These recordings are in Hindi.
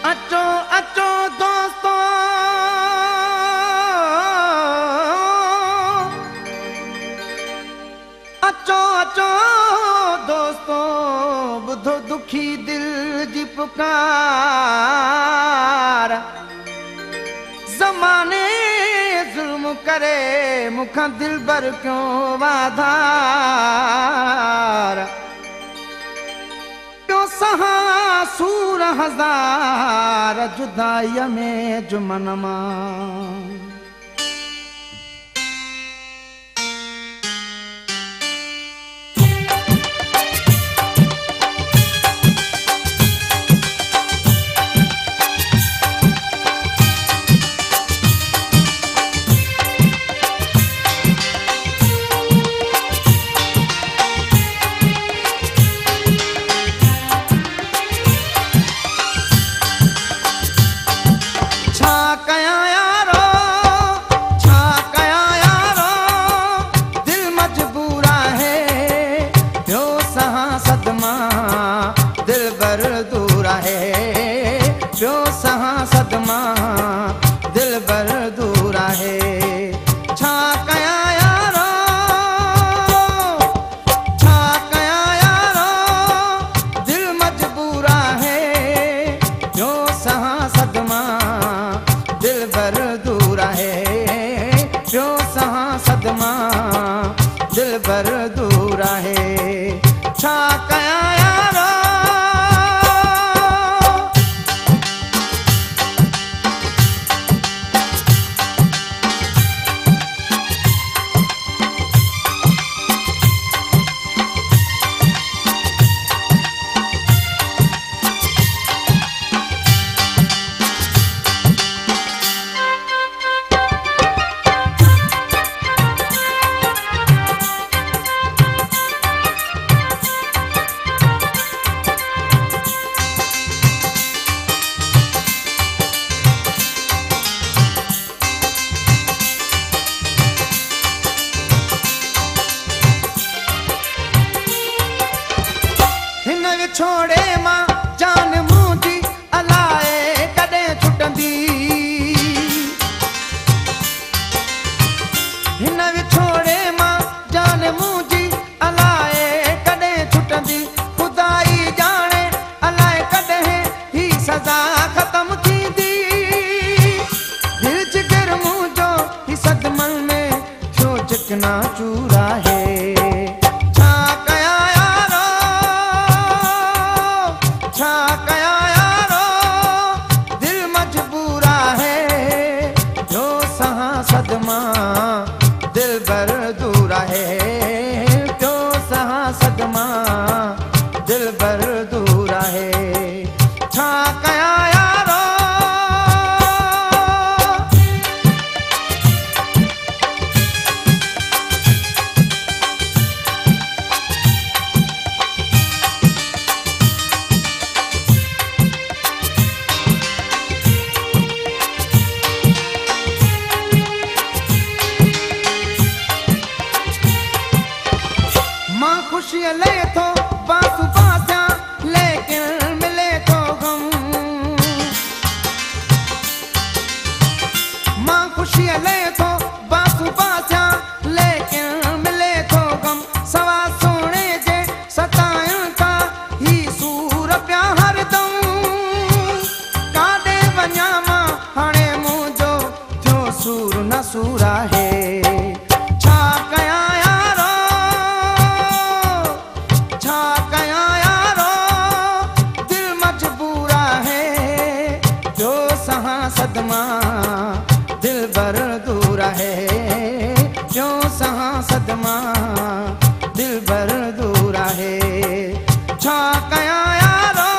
अचो अचो दोस्तों, अचो अचो दोस्तों, बुधो दुखी दिल जी पुकार। ज़माने ज़ुल्म करे मुखां दिल बर क्यों वाधार। क्यों सहा सूर हजार जुदाई में जुमन मां। सदमा दिल बर दूर है। छा कया यारो, छा कया यारो, दिल मजबूरा है। जो सहा सदमा दिल बर दूर है। जो सहा सदमा दिल बर दूर है। छा कया यारो, छोड़े मां जान मुंहिंजी अलाए कॾहिं छुटंदी। हिन विछोड़े मां जान मुंहिंजी अलाए कॾहिं छुटंदी। खुदाई ॼाणे अलाए कॾहिं ही सज़ा ख़त्म थींदी। दिल जिगर मुंहिंजो ही सदमनि में छो चिकना चूर आहे। सदमा दिल बर दूर है। क्यों सहा सदमा दिल बर दूर है। छा कया यारो, खुशी ले तो बासु बास्या लेकिन मिले तो गम। मां खुशी ले तो बासु बास्या लेकिन मिले तो गम। सवा सोने जे सतायन का ही सूर प्या हरदम। काॾे वञा मां हाणे मुंहिंजो थियो सूर न सूरा है। छा कया यारो, छा कया यारो, दिल मजबूरा है। जो सहा सदमा दिल बर दूर है। जो सहा सदमा दिल बर दूर है। छा कया यारो,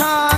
छा